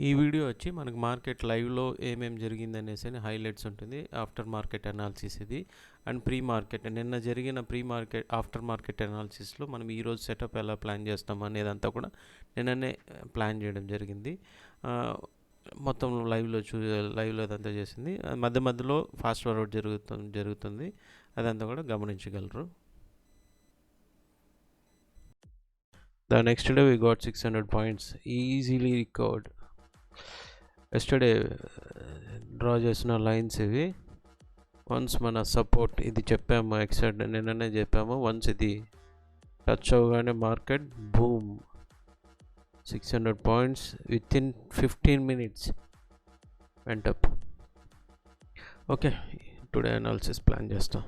ఈ వీడియో వచ్చి మనకు మార్కెట్ లైవ్లో ఏమేమి జరిగిందనేసి హైలైట్స్ ఉంటుంది. ఆఫ్టర్ మార్కెట్ అనాలిసిస్ ఇది అండ్ ప్రీ మార్కెట్ నిన్న జరిగిన ప్రీ మార్కెట్ ఆఫ్టర్ మార్కెట్ అనాలిసిస్లో మనం ఈరోజు సెటప్ ఎలా ప్లాన్ చేస్తాం అనేదంతా కూడా నిన్ననే ప్లాన్ చేయడం జరిగింది. మొత్తం లైవ్లో అదంతా చేసింది. మధ్య మధ్యలో ఫాస్ట్ ఫార్వర్డ్ జరుగుతుంది అదంతా కూడా గమనించగలరు. The next day we got 600 points easily recovered. Yesterday draw చేసిన లైన్స్ ఇవి. వన్స్ మన సపోర్ట్ ఇది చెప్పాము, ఎక్సైడ్ నిన్ననే చెప్పాము. వన్స్ ఇది టచ్ అవ్వగానే market boom 600 points with in 15 minutes went up. Okay, today analysis plan చేస్తాం.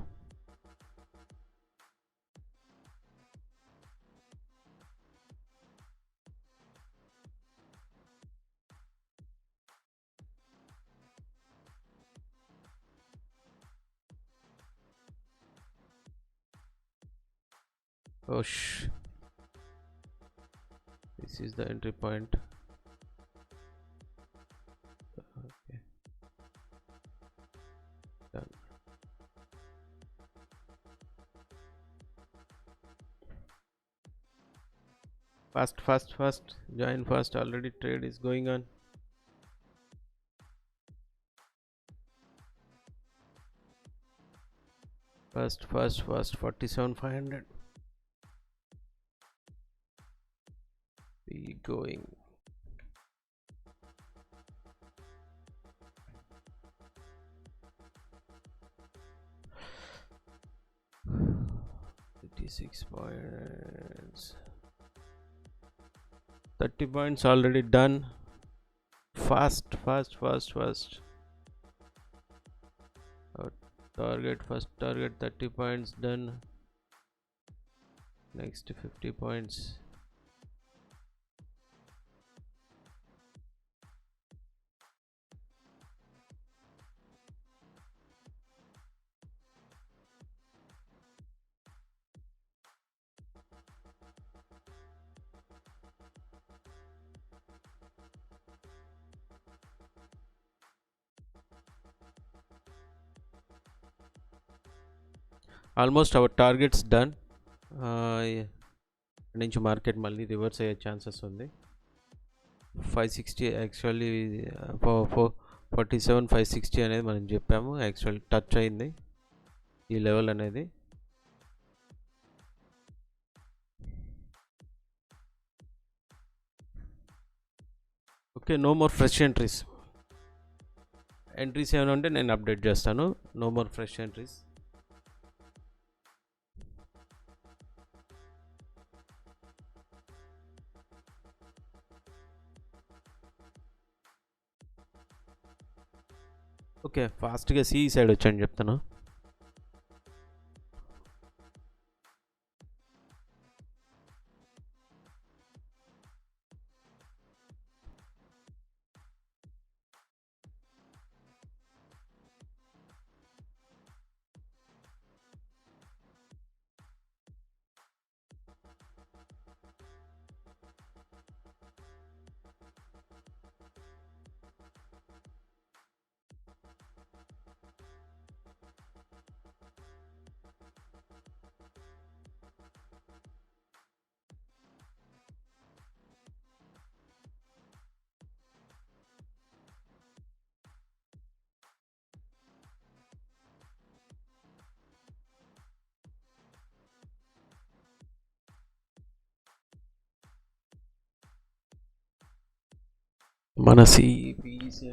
This is the entry point. Okay, done. Fast, join fast. Already trade is going on. Fast 47,500. Be going. $56 points. 30 points already done. Fast. First target 30 points done. Next 50 points. Almost our targets done. నుంచి market మళ్ళీ reverse అయ్యే chances ఉంది. 560 actually 47 560 అనేది మనం చెప్పాము. Actually touch అయింది ఈ level అనేది. Okay, no more fresh entries ఏమైనా ఉంటే నేను అప్డేట్ చేస్తాను. No more fresh entries. Okay, ఫాస్ట్గా సి సైడ్ వచ్చాను చెప్తాను. మన సిపిసి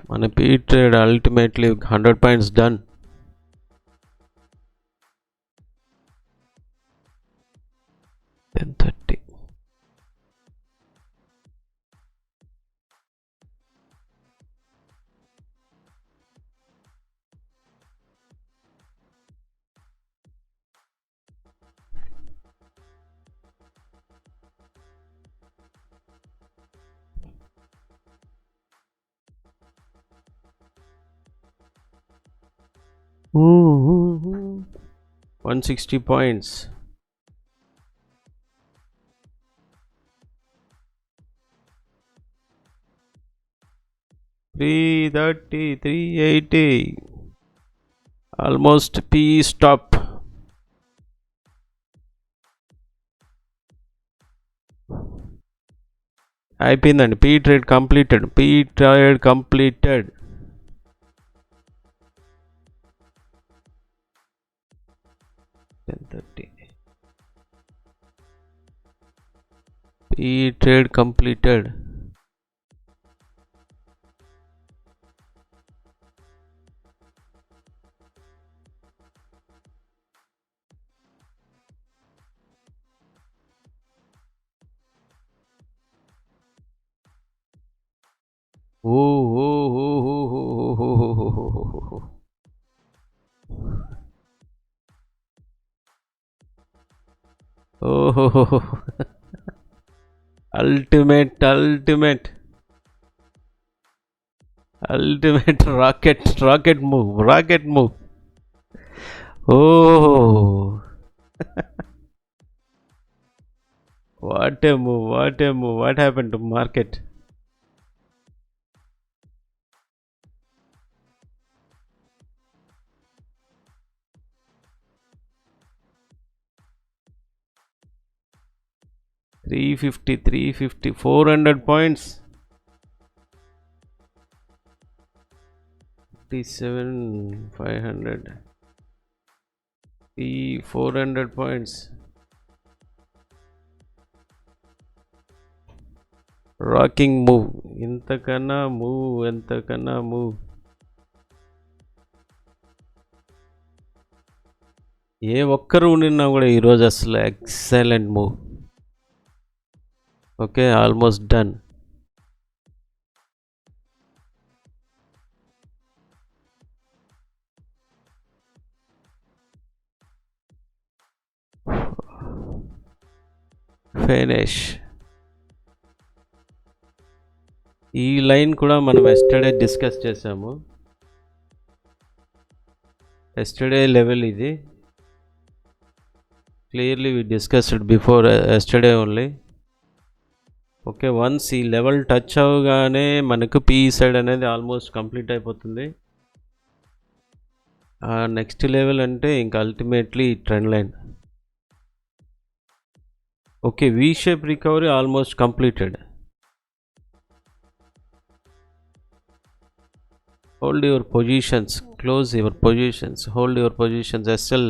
మన P trade ultimately 100 points done. Ooh, 160 points. $330, $380. Almost P stop. అయిపోయిందండి. P trade completed. 10:30. P trade completed. ఓహో, ultimate rocket move. Oh, what a move! What happened to market? $350, 400 points. 57, 500. 400 points. Rocking move. ఎంతకన్నా move. ఏ ఒక్కరు నిన్నా కూడా ఈరోజు అసలు excellent move. Okay, almost done. Finish. ఈ లైన్ కూడా మనం ఎస్టర్డే డిస్కస్ చేసాము. ఎస్టర్డే లెవెల్ ఇది. Clearly we discussed before yesterday only. Okay, once ఈ లెవెల్ టచ్ అవగానే మనకు పీ సైడ్ అనేది ఆల్మోస్ట్ కంప్లీట్ అయిపోతుంది. నెక్స్ట్ లెవెల్ అంటే ఇంకా ultimately trend line. Okay, V shape recovery almost completed. Hold your positions, close your positions, hold your positions. SL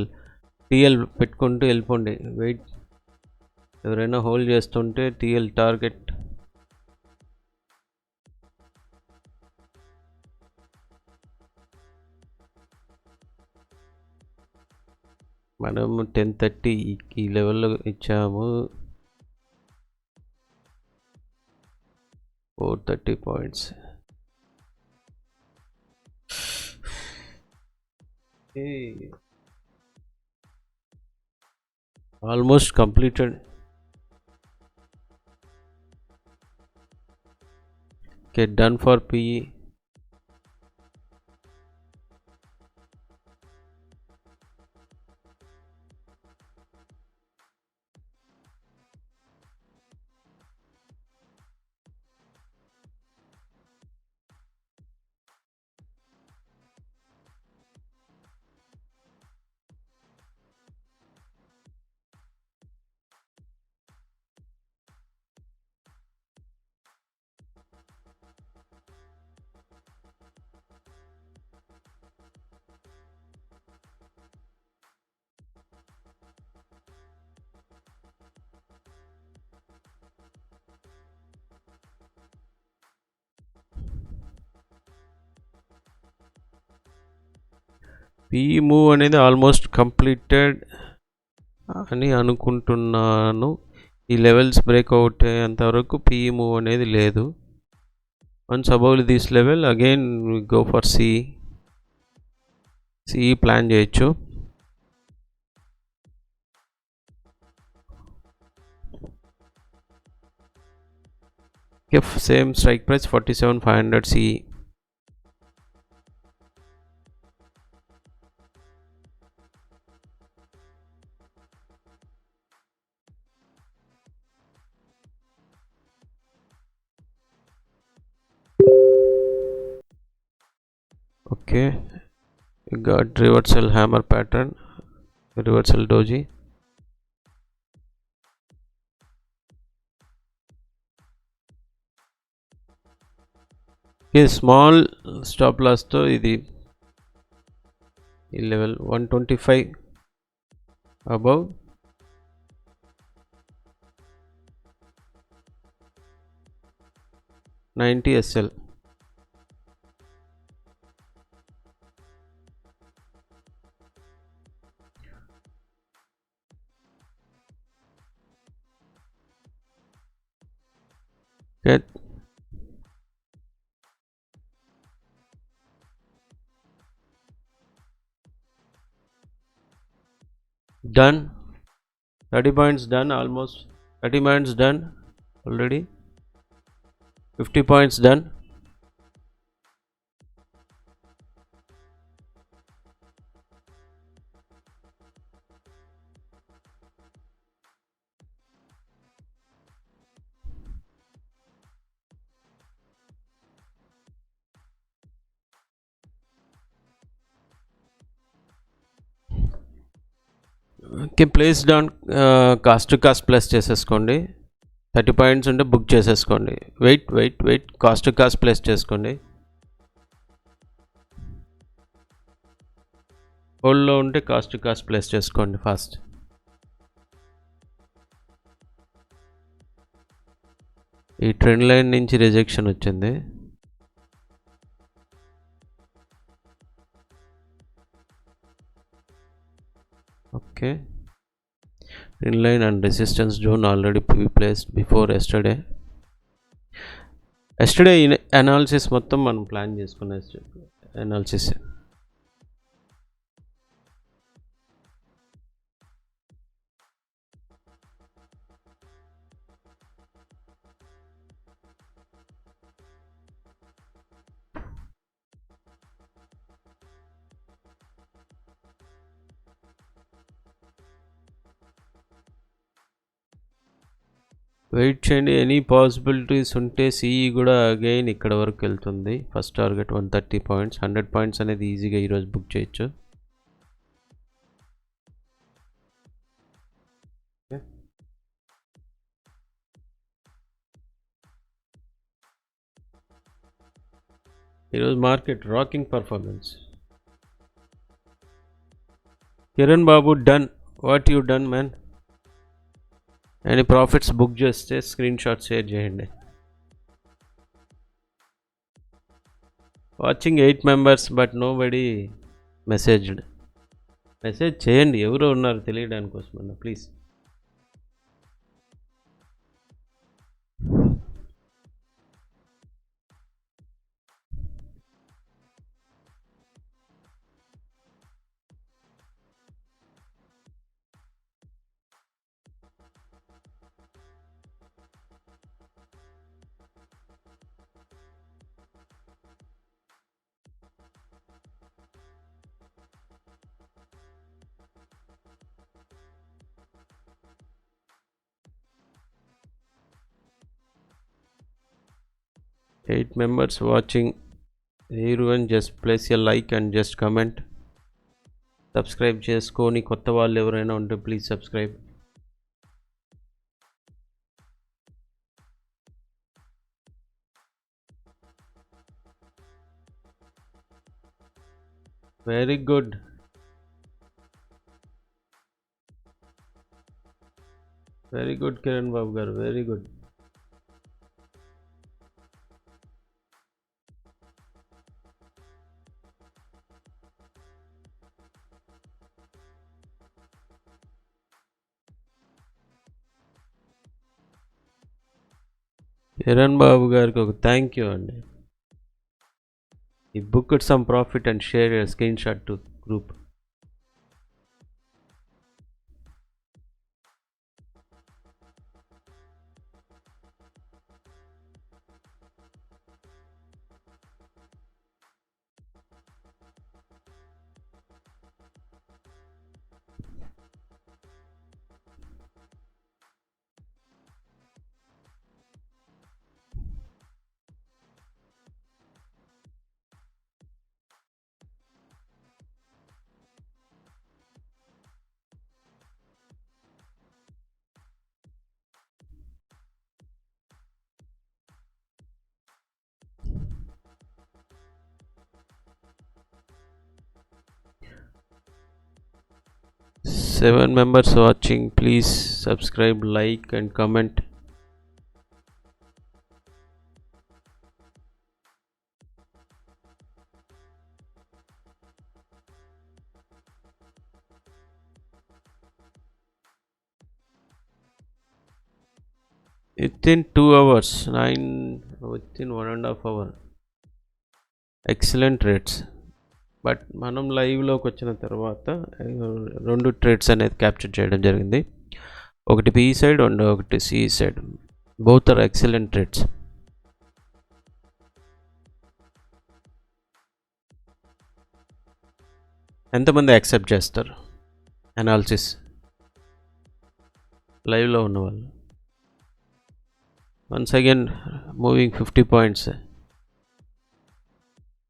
TL పెట్టుకుంటూ వెళ్ళిపోండి. Wait, ఎవరైనా హోల్డ్ చేస్తుంటే టీఎల్ టార్గెట్. మనం 10:30 ఈ లెవెల్లో ఇచ్చాము. 430 points. Almost completed. Okay, done for PE. P move అనేది almost completed అని అనుకుంటున్నాను. ఈ లెవెల్స్ బ్రేక్అవుట్ అయ్యేంతవరకు పీ మూవ్ అనేది లేదు. Once above this level again go for C plan చేయొచ్చు. Same strike price 47,500 CE. Okay, we got reversal hammer pattern, reversal doji. Okay, small stop loss తో ఇది ఈ level 125 above 90 SL. Get done. 30 points done, almost 30 points done already. 50 points done. Okay, place down cost to cost plus చేసేసుకోండి. 30 points ఉంటే book చేసేసుకోండి. Wait cost to cost plus చేసుకోండి. హోల్డ్లో ఉంటే cost to cost plus చేసుకోండి fast. ఈ trend line నుంచి rejection వచ్చింది. Okay, trend line and resistance zone already placed before yesterday analysis మొత్తం మనం ప్లాన్ చేసుకున్న అనాలిసిస్. వెయిట్ చేయండి. ఎనీ పాసిబిలిటీస్ ఉంటే సిఈ కూడా అగైన్ ఇక్కడ వరకు వెళ్తుంది. ఫస్ట్ టార్గెట్ 130 పాయింట్స్, 100 పాయింట్స్ అనేది ఈజీగా ఈరోజు బుక్ చేయొచ్చు. ఈరోజు market rocking performance. Kiran Babu done. What you done man? Any profits book చేస్తే స్క్రీన్ షాట్ షేర్ చేయండి. Watching 8 members but nobody message చేయండి. ఎవరో ఉన్నారు తెలియడానికి కోసం అన్న please. Eight members watching. Everyone just place a like and just comment. Subscribe చేసుకొని కొత్త వాళ్ళు ఎవరైనా ఉంటే please subscribe. Very good. Very good Kiran Babu గారు, వెరీ గుడ్. కిరణ్ బాబు గారికి ఒక థ్యాంక్ యూ అండి. ఈ book it some profit and share your screen shot to group. 7 members watching. Please subscribe, like and comment. Within 2 hours, 9 within 1.5 hour. Excellent trades. But మనం లైవ్లోకి వచ్చిన తర్వాత 2 trades అనేది క్యాప్చర్ చేయడం జరిగింది. ఒకటి బి సైడ్ అండ్ ఒకటి C side. Both are excellent trades. ఎంతమంది యాక్సెప్ట్ చేస్తారు అనాలిసిస్ లైవ్లో ఉన్నవాళ్ళు? Once again moving 50 points.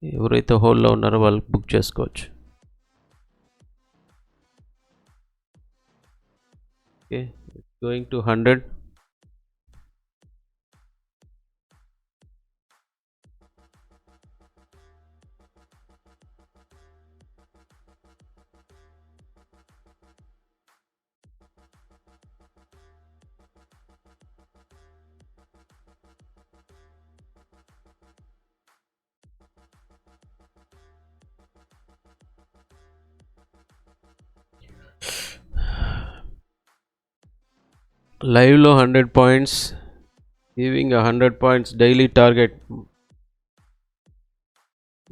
ఎవరైతే హోల్లో ఉన్నారో వాళ్ళు బుక్ చేసుకోవచ్చు. Okay, going to 100. లైవ్లో 100 points, giving 100 points daily target.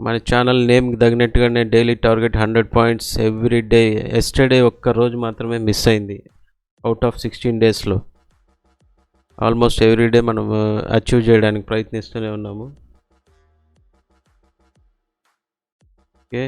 మన ఛానల్ నేమ్కి తగినట్టుగానే daily target 100 points every day. Yesterday ఒక్క రోజు మాత్రమే మిస్ అయింది అవుట్ ఆఫ్ 16 డేస్లో. ఆల్మోస్ట్ ఎవ్రీ డే మనం అచీవ్ చేయడానికి ప్రయత్నిస్తూనే ఉన్నాము. Okay,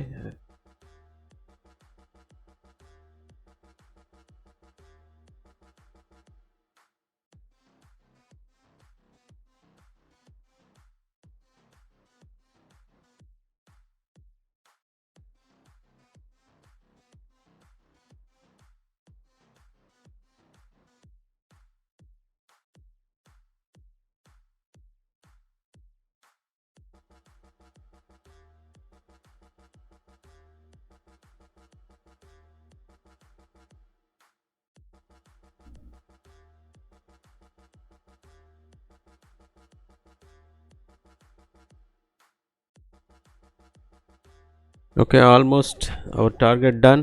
okay, almost our target done.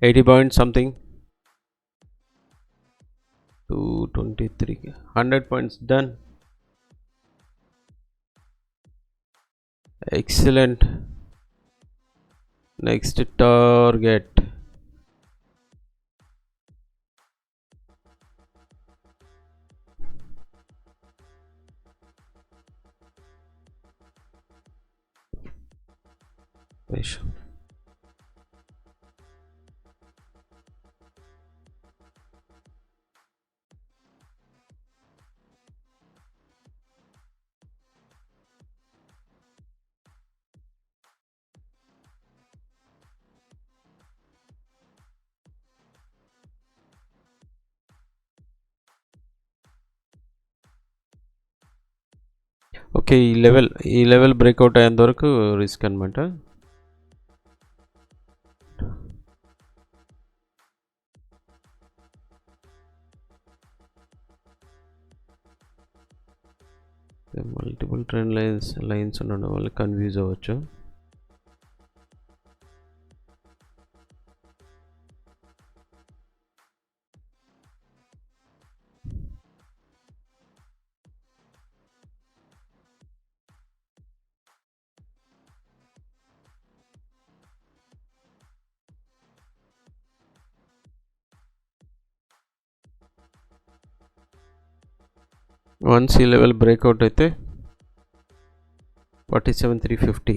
80 points something. 223, 100 points done. Excellent. Next target. Okay, ఈ లెవెల్ బ్రేక్అవుట్ అయ్యేంత వరకు రిస్క్ అనమాట. మల్టిపుల్ ట్రెండ్ లైన్స్ ఉండడం వల్ల కన్ఫ్యూజ్ అవ్వచ్చు. వన్స్ ఈ లెవెల్ బ్రేక్అవుట్ అయితే 47,350,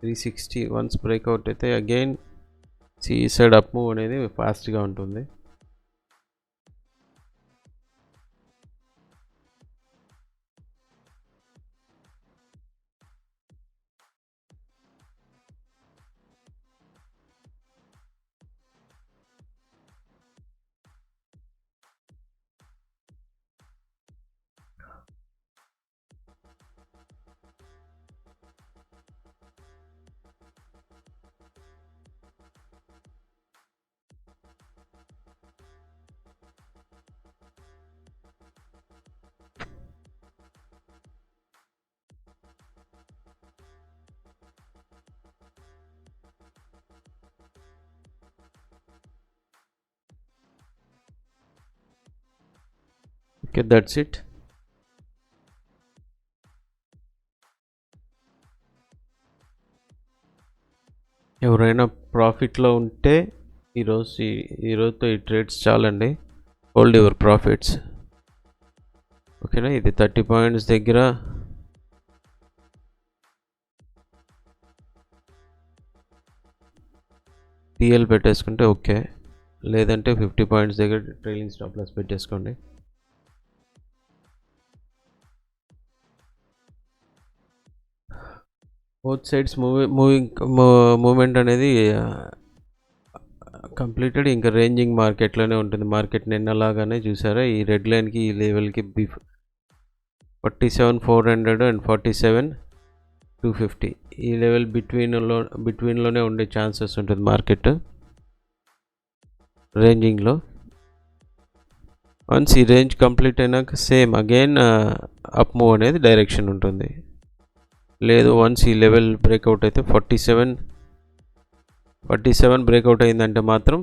360 వన్స్ బ్రేక్అవుట్ అయితే again C side up move అనేది ఫాస్ట్గా ఉంటుంది. Okay, that's it. ఎవరైనా ప్రాఫిట్లో ఉంటే ఈరోజుతో ఈ ట్రేడ్స్ చాలండి. Hold your profits. ఓకేనా, ఇది 30 పాయింట్స్ దగ్గర టీఎల్ పెట్టేసుకుంటే ఓకే, లేదంటే 50 పాయింట్స్ దగ్గర ట్రైలింగ్ స్టాప్ లాస్ పెట్టేసుకోండి. బోత్ సైడ్స్ మూమెంట్ అనేది కంప్లీటెడ్. ఇంకా రేంజింగ్ మార్కెట్లోనే ఉంటుంది. మార్కెట్ నిన్నలాగానే చూసారా, ఈ రెడ్ లైన్కి ఈ లెవెల్కి 47,400 అండ్ 47,250 ఈ లెవెల్ బిట్వీన్లోనే ఉండే ఛాన్సెస్ ఉంటుంది మార్కెట్ రేంజింగ్లో. వన్స్ ఈ రేంజ్ కంప్లీట్ అయినాక సేమ్ అగైన్ అప్ మూవ్ అనేది డైరెక్షన్ ఉంటుంది. లేదు, వన్స్ ఈ లెవెల్ బ్రేక్అవుట్ అయితే 47 బ్రేక్అవుట్ అయిందంటే మాత్రం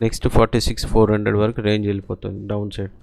నెక్స్ట్ 46,400 వరకు రేంజ్ వెళ్ళిపోతుంది డౌన్ సైడ్.